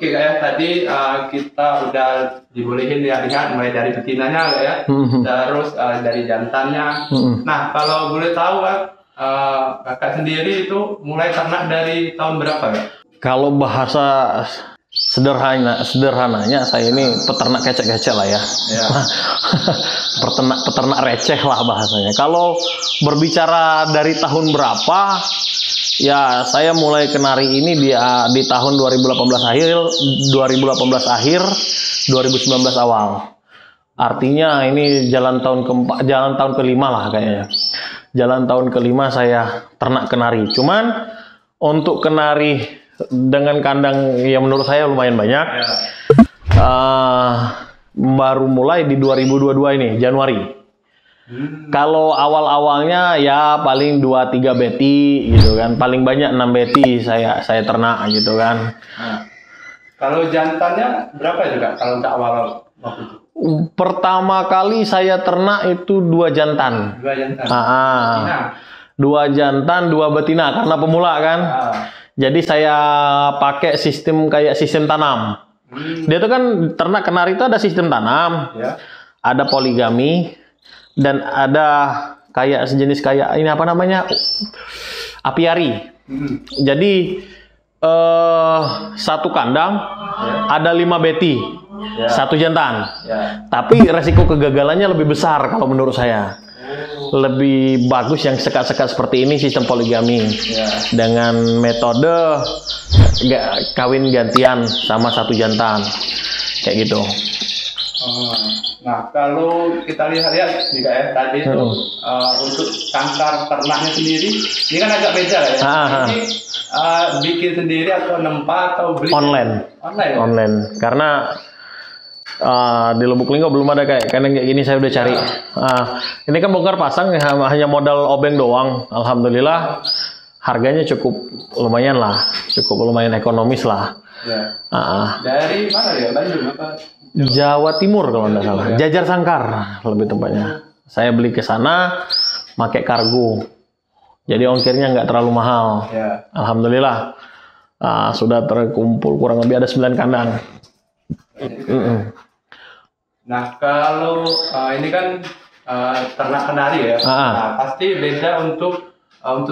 Oke Kak ya, tadi kita udah dibolehin ya lihat mulai dari betinanya Kak ya, terus dari jantannya. Nah kalau boleh tahu Kak, Kakak sendiri itu mulai ternak dari tahun berapa Kak? Kalau bahasa sederhananya saya ini peternak kecek-kecek lah ya. peternak receh lah bahasanya. Kalau berbicara dari tahun berapa, ya saya mulai kenari ini di tahun 2018 akhir 2019 awal. Artinya ini jalan tahun kelima lah kayaknya. Jalan tahun kelima saya ternak kenari. Cuman untuk kenari dengan kandang yang menurut saya lumayan banyak, baru mulai di 2022 ini Januari. Kalau awal-awalnya ya paling 2-3 beti gitu kan, paling banyak 6 beti saya ternak gitu kan. Kalau jantannya berapa juga kalau untuk awal waktu itu? Pertama kali saya ternak itu 2 jantan. 2 jantan. 2 jantan, 2 betina karena pemula kan. Jadi saya pakai sistem kayak sistem tanam. Dia itu kan ternak kenari itu ada sistem tanam, ada poligami, dan ada kayak sejenis kayak ini apa namanya, apiari. Jadi satu kandang ada 5 beti, 1 jantan. Tapi resiko kegagalannya lebih besar kalau menurut saya. Lebih bagus yang sekat-sekat seperti ini, sistem poligami dengan metode kawin gantian sama 1 jantan kayak gitu. Nah kalau kita lihat juga ya tadi itu untuk sangkar ternaknya sendiri ini kan agak beda ya. Ini bikin sendiri atau nempa atau beli online karena di Lubuk Linggau belum ada kayak kandang kayak gini. Saya udah cari. Ini kan bongkar pasang hanya modal obeng doang. Alhamdulillah harganya cukup lumayan lah, cukup lumayan ekonomis lah. Dari mana ya? Bandung apa? Jawa Timur kalau nggak salah. Jajar Sangkar lebih tepatnya. Saya beli ke sana pakai kargo. Jadi ongkirnya nggak terlalu mahal. Alhamdulillah sudah terkumpul kurang lebih ada 9 kandang. Nah kalau ini kan ternak kenari ya, nah, pasti beda untuk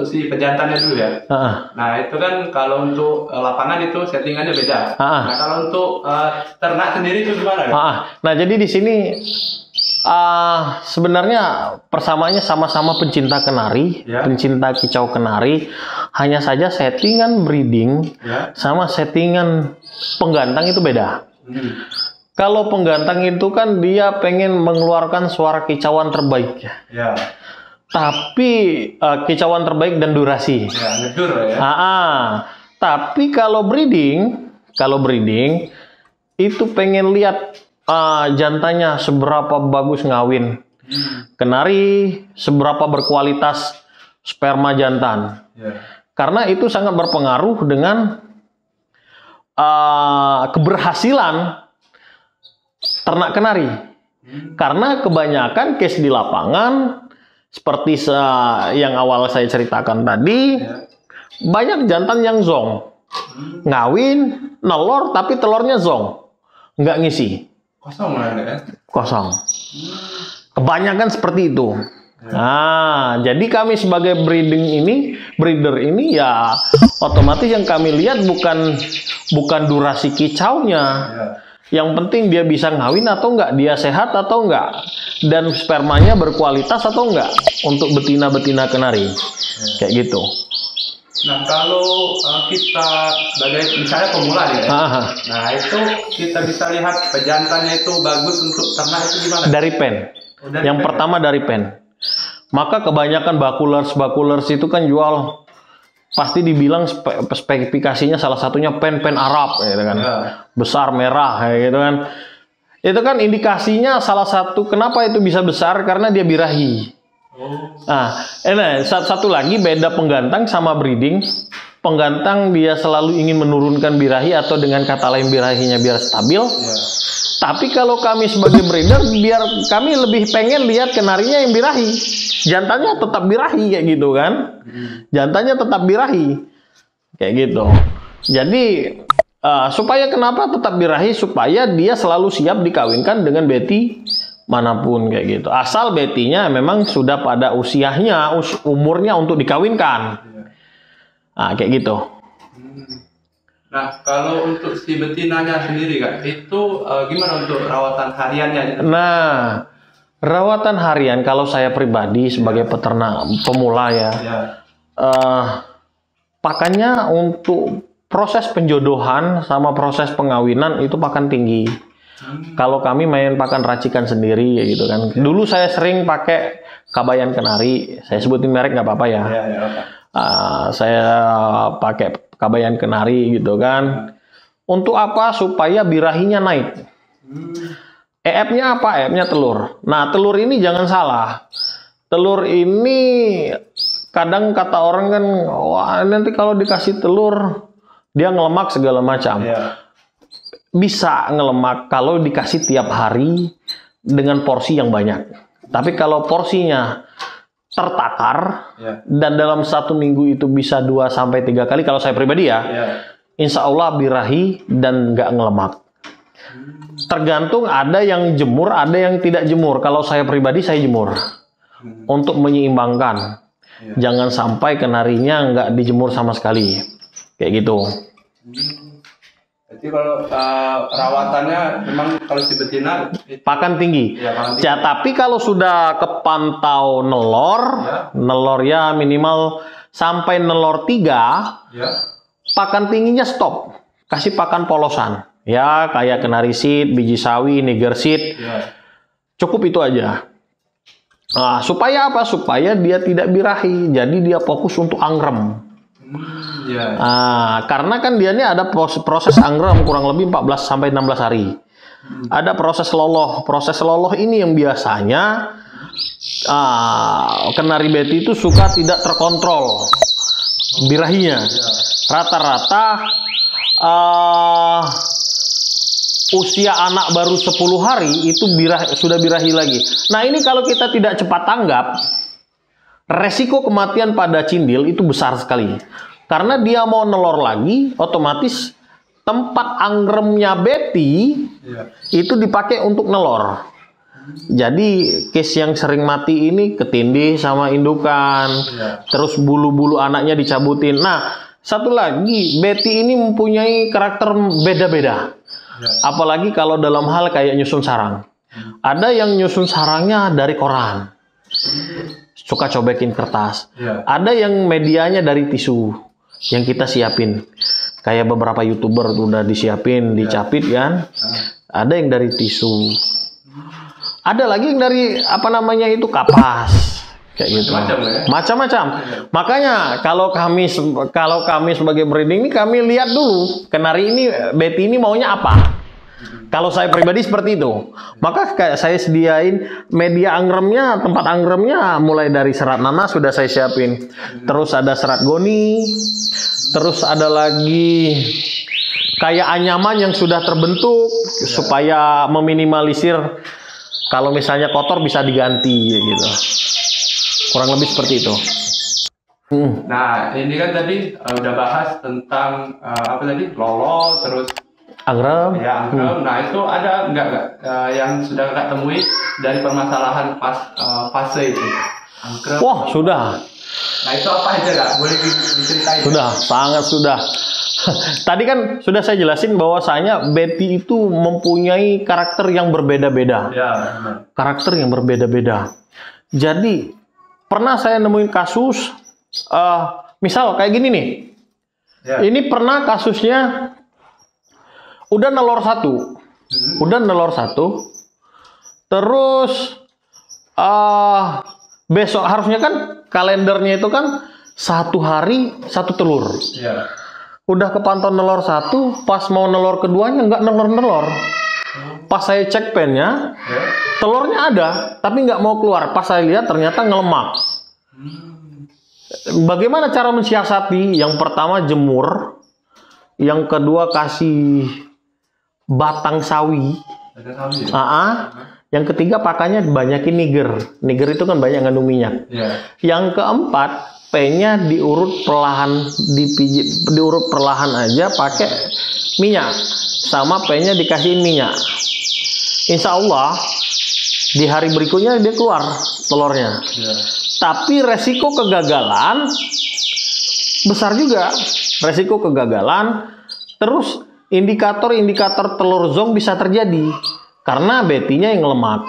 si pejantannya dulu ya. Nah itu kan kalau untuk lapangan itu settingannya beda. Nah kalau untuk ternak sendiri itu gimana? Nah jadi di sini sebenarnya persamaannya sama-sama pencinta kenari, pencinta kicau kenari. Hanya saja settingan breeding sama settingan penggantang itu beda. Kalau penggantang itu kan dia pengen mengeluarkan suara kicauan terbaik. Tapi kicauan terbaik dan durasi. Ngedur ya. Tapi kalau breeding itu pengen lihat jantannya seberapa bagus ngawin. Kenari seberapa berkualitas sperma jantan. Karena itu sangat berpengaruh dengan keberhasilan ternak kenari. Karena kebanyakan case di lapangan seperti yang awal saya ceritakan tadi, banyak jantan yang zong, ngawin, nelor tapi telurnya zong, nggak ngisi, kosong. Kebanyakan seperti itu. Nah, jadi kami sebagai breeder ini ya otomatis yang kami lihat bukan durasi kicaunya. Yang penting dia bisa ngawin atau enggak, dia sehat atau enggak, dan spermanya berkualitas atau enggak untuk betina-betina kenari. Kayak gitu. Nah kalau kita sebagai misalnya pemula ya, nah itu kita bisa lihat pejantannya itu bagus untuk ternak itu gimana? Dari pen. Yang pertama dari pen. Maka kebanyakan bakulers itu kan jual, pasti dibilang spesifikasinya salah satunya pen Arab gitu kan. Besar merah gitu kan. Itu kan indikasinya salah satu kenapa itu bisa besar karena dia birahi. Satu lagi beda penggantang sama breeding. Penggantang dia selalu ingin menurunkan birahi atau dengan kata lain birahinya biar stabil. Tapi kalau kami sebagai breeder biar kami lebih pengen lihat kenarinya yang birahi. Jantannya tetap birahi kayak gitu kan. Jantannya tetap birahi. Kayak gitu. Jadi Supaya kenapa tetap birahi? Supaya dia selalu siap dikawinkan dengan beti manapun kayak gitu. Asal betinya memang sudah pada usianya, umurnya untuk dikawinkan. Nah, kayak gitu. Nah, kalau untuk si betinanya sendiri Kak, itu gimana untuk rawatan hariannya? Nah, rawatan harian kalau saya pribadi sebagai peternak pemula ya, pakannya untuk proses penjodohan sama proses pengawinan itu pakan tinggi. Kalau kami main pakan racikan sendiri ya gitu kan. Dulu saya sering pakai Kabayan Kenari. Saya sebutin merek nggak apa-apa ya. Saya pakai Kabayan Kenari gitu kan. Untuk apa? Supaya birahinya naik. EF-nya apa? EF-nya telur. Nah, telur ini jangan salah. Telur ini kadang kata orang kan, wah nanti kalau dikasih telur dia ngelemak segala macam. Bisa ngelemak kalau dikasih tiap hari dengan porsi yang banyak. Tapi kalau porsinya tertakar dan dalam 1 minggu itu bisa 2-3 kali, kalau saya pribadi ya, insya Allah birahi dan nggak ngelemak. Tergantung, ada yang jemur, ada yang tidak jemur. Kalau saya pribadi saya jemur untuk menyeimbangkan. Jangan sampai kenarinya nggak dijemur sama sekali, kayak gitu. Jadi kalau perawatannya memang kalau si betina pakan tinggi. Tapi kalau sudah kepantau nelor, nelor ya minimal sampai nelor 3, pakan tingginya stop. Kasih pakan polosan. Ya, kayak kenari seed, biji sawi, Niger seed. Cukup itu aja. Nah, supaya apa? Supaya dia tidak birahi. Jadi dia fokus untuk angrem. Karena kan dia ini ada proses angrem kurang lebih 14-16 hari. Ada proses loloh. Proses loloh ini yang biasanya kenari beti itu suka tidak terkontrol birahinya. Rata-rata usia anak baru 10 hari itu sudah birahi lagi. Nah, ini kalau kita tidak cepat tanggap, resiko kematian pada cindil itu besar sekali. Karena dia mau nelor lagi, otomatis tempat angremnya beti itu dipakai untuk nelor. Jadi case yang sering mati ini ketindih sama indukan, terus bulu-bulu anaknya dicabutin. Nah, satu lagi, beti ini mempunyai karakter beda-beda. Apalagi kalau dalam hal kayak nyusun sarang. Ada yang nyusun sarangnya dari koran, suka cobekin kertas. Ada yang medianya dari tisu yang kita siapin. Kayak beberapa YouTuber udah disiapin, dicapit kan. Ada yang dari tisu. Ada lagi yang dari apa namanya itu kapas. Kayak gitu. Macam-macam. Makanya kalau kami sebagai breeding ini kami lihat dulu kenari ini, beti ini maunya apa. Kalau saya pribadi seperti itu, maka kayak saya sediain media angremnya, tempat angremnya mulai dari serat nanas sudah saya siapin. Terus ada serat goni, terus ada lagi kayak anyaman yang sudah terbentuk supaya meminimalisir kalau misalnya kotor bisa diganti gitu. Kurang lebih seperti itu. Nah, ini kan tadi udah bahas tentang apa tadi? Lolo, terus angrem. Ya, angrem. Nah, itu ada nggak yang sudah Kak temui dari permasalahan fase itu? Angrem. Wah, sudah. Nah, itu apa aja Kak? Boleh diceritain? Sudah, sangat sudah. Tadi kan sudah saya jelasin bahwasanya beti itu mempunyai karakter yang berbeda-beda. Karakter yang berbeda-beda. Jadi, pernah saya nemuin kasus, misal kayak gini nih. Ini pernah kasusnya udah nelor 1, terus besok harusnya kan kalendernya itu kan 1 hari 1 telur. Udah kepantau nelor 1, pas mau nelor keduanya nggak nelor. Pas saya cek pennya, telurnya ada, tapi nggak mau keluar. Pas saya lihat ternyata ngelemak. Bagaimana cara mensiasati? Yang pertama jemur, yang kedua kasih batang sawi. Yang ketiga pakannya banyakin Niger. Niger itu kan banyak ngandung minyak. Yang keempat P-nya diurut perlahan, diurut perlahan aja pakai minyak, sama P-nya dikasihin minyak. Insya Allah di hari berikutnya dia keluar telurnya. Tapi resiko kegagalan besar juga, resiko kegagalan. Terus indikator-indikator telur zonk bisa terjadi karena betinya yang lemak.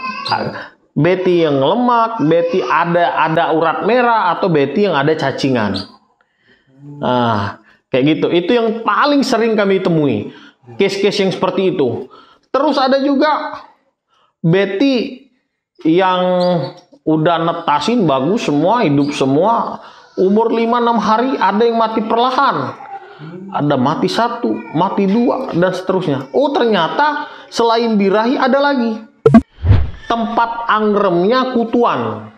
Beti yang lemak, beti ada urat merah, atau beti yang ada cacingan. Nah, kayak gitu. Itu yang paling sering kami temui. Case-case yang seperti itu. Terus ada juga beti yang udah netasin bagus semua, hidup semua. Umur 5-6 hari ada yang mati perlahan. Ada mati 1, mati 2, dan seterusnya. Oh, ternyata selain birahi ada lagi. Tempat angremnya kutuan.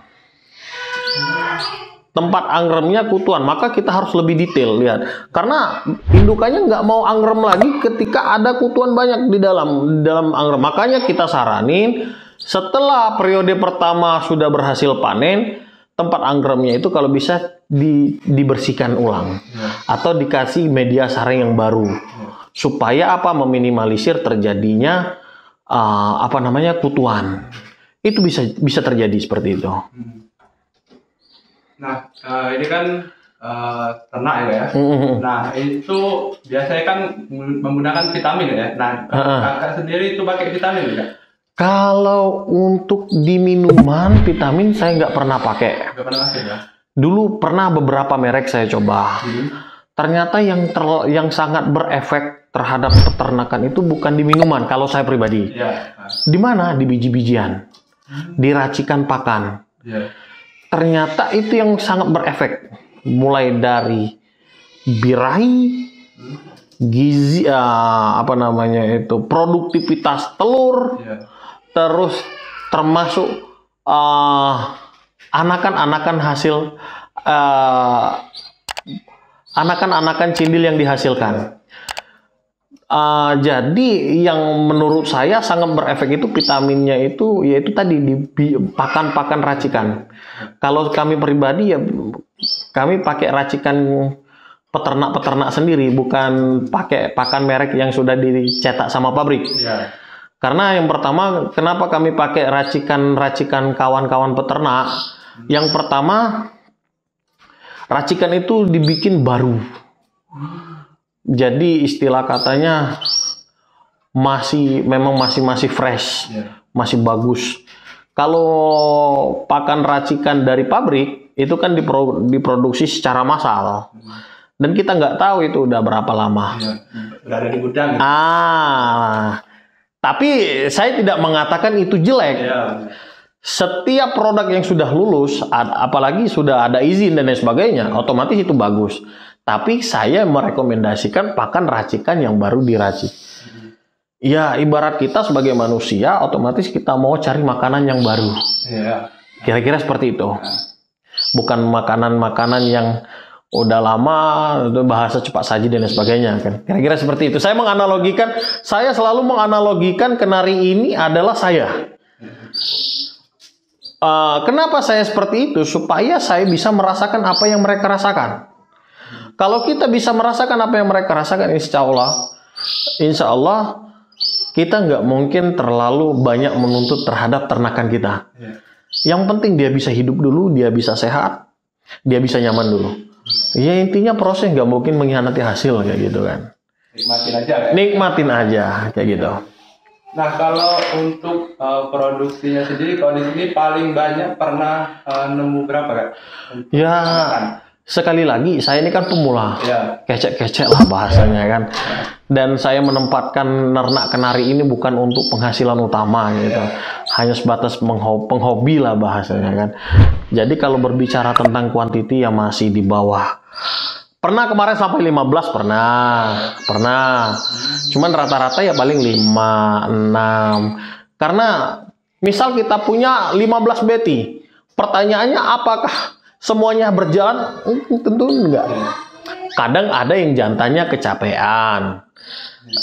Tempat angremnya kutuan. Maka kita harus lebih detail lihat. Karena indukannya nggak mau angrem lagi ketika ada kutuan banyak di dalam angrem. Makanya kita saranin setelah periode pertama sudah berhasil panen, tempat angremnya itu kalau bisa dibersihkan ulang atau dikasih media sarang yang baru supaya apa, meminimalisir terjadinya kutuan. Itu bisa terjadi seperti itu. Nah, ini kan ternak ya. Nah, itu biasanya kan menggunakan vitamin ya. Nah, kakak sendiri itu pakai vitamin enggak? Kalau untuk di minuman vitamin saya nggak pernah pakai. Nggak pernah pakai ya? Dulu pernah beberapa merek saya coba. Ternyata yang sangat berefek terhadap peternakan itu bukan di minuman, kalau saya pribadi. Di mana? Di biji-bijian, di racikan pakan. Ternyata itu yang sangat berefek. Mulai dari birahi, gizi, produktivitas telur, terus termasuk anakan-anakan hasil anakan-anakan cindil yang dihasilkan. Jadi yang menurut saya sangat berefek itu vitaminnya itu yaitu tadi di pakan-pakan racikan. Kalau kami pribadi ya kami pakai racikan peternak-peternak sendiri, bukan pakai pakan merek yang sudah dicetak sama pabrik. Karena yang pertama, kenapa kami pakai racikan kawan-kawan peternak? Yang pertama, racikan itu dibikin baru. Jadi istilah katanya memang masih fresh, masih bagus. Kalau pakan racikan dari pabrik itu kan diproduksi secara massal, dan kita nggak tahu itu udah berapa lama. Udah ada di gudang. Tapi saya tidak mengatakan itu jelek. Setiap produk yang sudah lulus, apalagi sudah ada izin dan lain sebagainya, otomatis itu bagus. Tapi saya merekomendasikan pakan racikan yang baru diracik. Ya, ibarat kita sebagai manusia, otomatis kita mau cari makanan yang baru. Kira-kira seperti itu. Bukan makanan-makanan yang udah lama, bahasa cepat saji dan lain sebagainya kan. Kira-kira seperti itu. Saya selalu menganalogikan kenari ini adalah saya. Kenapa saya seperti itu? Supaya saya bisa merasakan apa yang mereka rasakan. Kalau kita bisa merasakan apa yang mereka rasakan, insya Allah kita nggak mungkin terlalu banyak menuntut terhadap ternakan kita. Yang penting dia bisa hidup dulu, dia bisa sehat, dia bisa nyaman dulu. Ya intinya proses, nggak mungkin mengkhianati hasil kayak gitu kan. Nikmatin aja. Nikmatin aja kayak gitu. Nah, kalau untuk produksinya sendiri, kalau di sini paling banyak pernah nemu berapa kan? Ya, sekali lagi saya ini kan pemula, kecek-kecek lah bahasanya kan. Dan saya menempatkan ternak kenari ini bukan untuk penghasilan utama gitu. Hanya sebatas penghobi lah bahasanya kan. Jadi kalau berbicara tentang kuantiti ya masih di bawah. Pernah kemarin sampai 15, pernah. Cuman rata-rata ya paling 5, 6. Karena misal kita punya 15 beti. Pertanyaannya apakah semuanya berjalan? Tentu enggak. Kadang ada yang jantannya kecapean.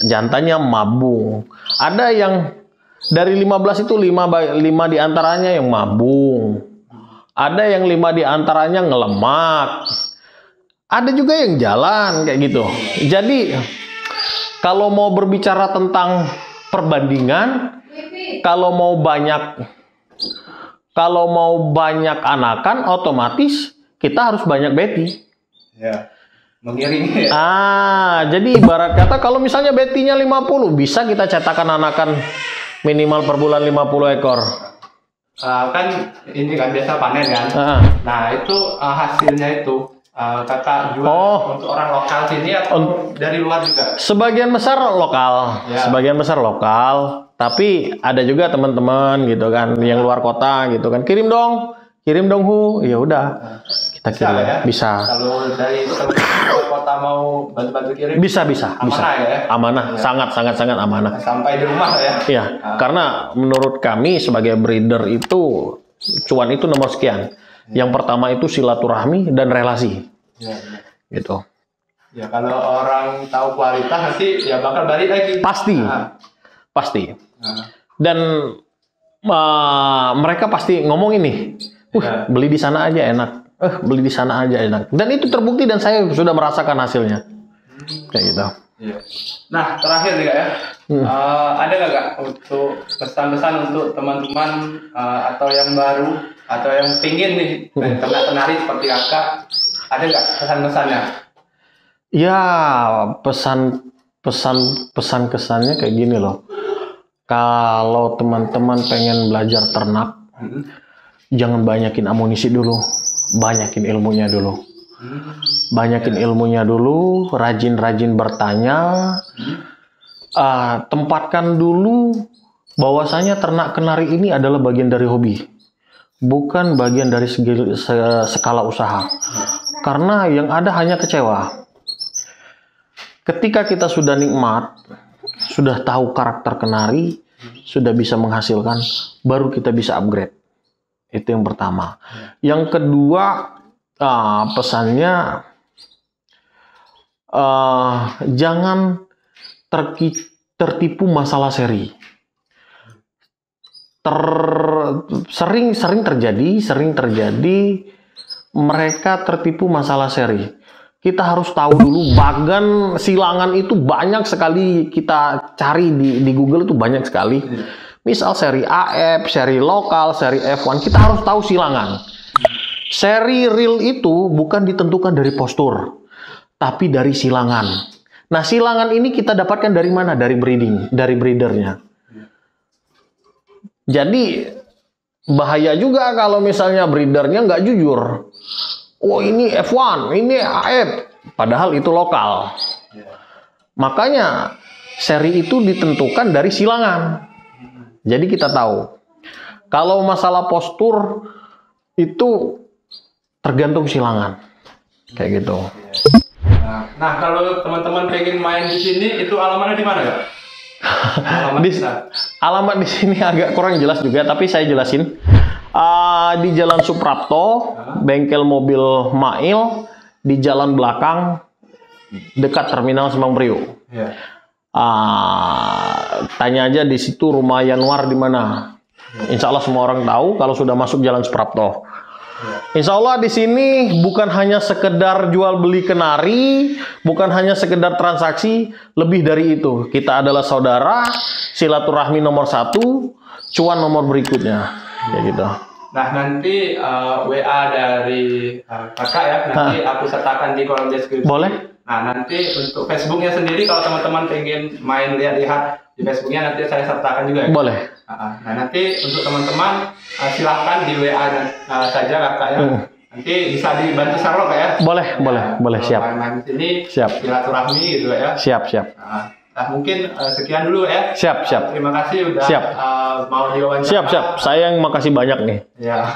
Jantannya mabung. Ada yang dari 15 itu 5 diantaranya yang mabung. Ada yang 5 diantaranya ngelemak. Ada juga yang jalan kayak gitu. Jadi kalau mau berbicara tentang perbandingan, kalau mau banyak anakan, otomatis kita harus banyak beti. Ya. Mengiringi. Jadi ibarat kata kalau misalnya betinya 50, bisa kita cetakan anakan minimal per bulan 50 ekor. Kan ini kan biasa panen kan. Nah itu hasilnya itu kakak jual untuk orang lokal sini atau dari luar juga? Sebagian besar lokal, sebagian besar lokal. Tapi ada juga teman-teman gitu kan yang luar kota gitu kan, kirim dong hu, ya udah kita kirim. Bisa. Kalau dari luar kota mau bantu-bantu kirim? Bisa. Amanah ya? Amanah, sangat amanah. Sampai di rumah ya? Iya, karena menurut kami sebagai breeder itu cuan itu nomor sekian. Yang pertama itu silaturahmi dan relasi, gitu. Ya kalau orang tahu kualitas nanti ya bakal balik lagi. Pasti. Dan mereka pasti ngomong ini, beli di sana aja enak, beli di sana aja enak. Dan itu terbukti dan saya sudah merasakan hasilnya, kayak gitu. Nah terakhir nih kak ya, ada nggak kak untuk pesan-pesan untuk teman-teman atau yang baru atau yang pingin nih ternak seperti kakak, ada nggak pesan-pesannya? Ya pesan kesannya kayak gini loh. Kalau teman-teman pengen belajar ternak, jangan banyakin amunisi dulu, banyakin ilmunya dulu. Banyakin ilmunya dulu, rajin-rajin bertanya, tempatkan dulu bahwasanya ternak kenari ini adalah bagian dari hobi, bukan bagian dari skala usaha. Karena yang ada hanya kecewa. Ketika kita sudah nikmat, sudah tahu karakter kenari, sudah bisa menghasilkan, baru kita bisa upgrade. Itu yang pertama. Yang kedua, pesannya jangan tertipu masalah seri. Sering terjadi mereka tertipu masalah seri. Kita harus tahu dulu bagan silangan itu banyak sekali, kita cari di Google itu banyak sekali. Misal seri AF, seri lokal, seri F1, kita harus tahu silangan. Seri real itu bukan ditentukan dari postur, tapi dari silangan. Nah, silangan ini kita dapatkan dari mana? Dari breeding, dari breedernya. Jadi bahaya juga kalau misalnya breedernya nggak jujur. Oh ini F1, ini AF, padahal itu lokal. Makanya seri itu ditentukan dari silangan. Jadi kita tahu. Kalau masalah postur itu tergantung silangan, kayak gitu. Nah kalau teman-teman pengen main di sini, itu alamatnya di mana ya? Alamat di sini agak kurang jelas juga, tapi saya jelasin. Di Jalan Suprapto, bengkel mobil Mail, di jalan belakang dekat Terminal Simpang Priok. Tanya aja di situ rumah Yanwar di mana. Insya Allah semua orang tahu kalau sudah masuk Jalan Suprapto. Insya Allah di sini bukan hanya sekedar jual beli kenari, bukan hanya sekedar transaksi, lebih dari itu. Kita adalah saudara, silaturahmi nomor 1, cuan nomor berikutnya. Ya gitu. Nah nanti WA dari kakak ya, nanti aku sertakan di kolom deskripsi. Boleh. Nah nanti untuk Facebooknya sendiri kalau teman-teman pengen main lihat-lihat di Facebooknya nanti saya sertakan juga ya. Boleh. Nah nanti untuk teman-teman silahkan di WA saja kakak ya. Nanti bisa dibantu Sherlock ya. Boleh siap. Main di sini siap. Silaturahmi gitu ya. Siap. Nah mungkin sekian dulu ya. Siap. Terima kasih udah mau diwawancara. Siap. Saya yang makasih banyak nih. Ya.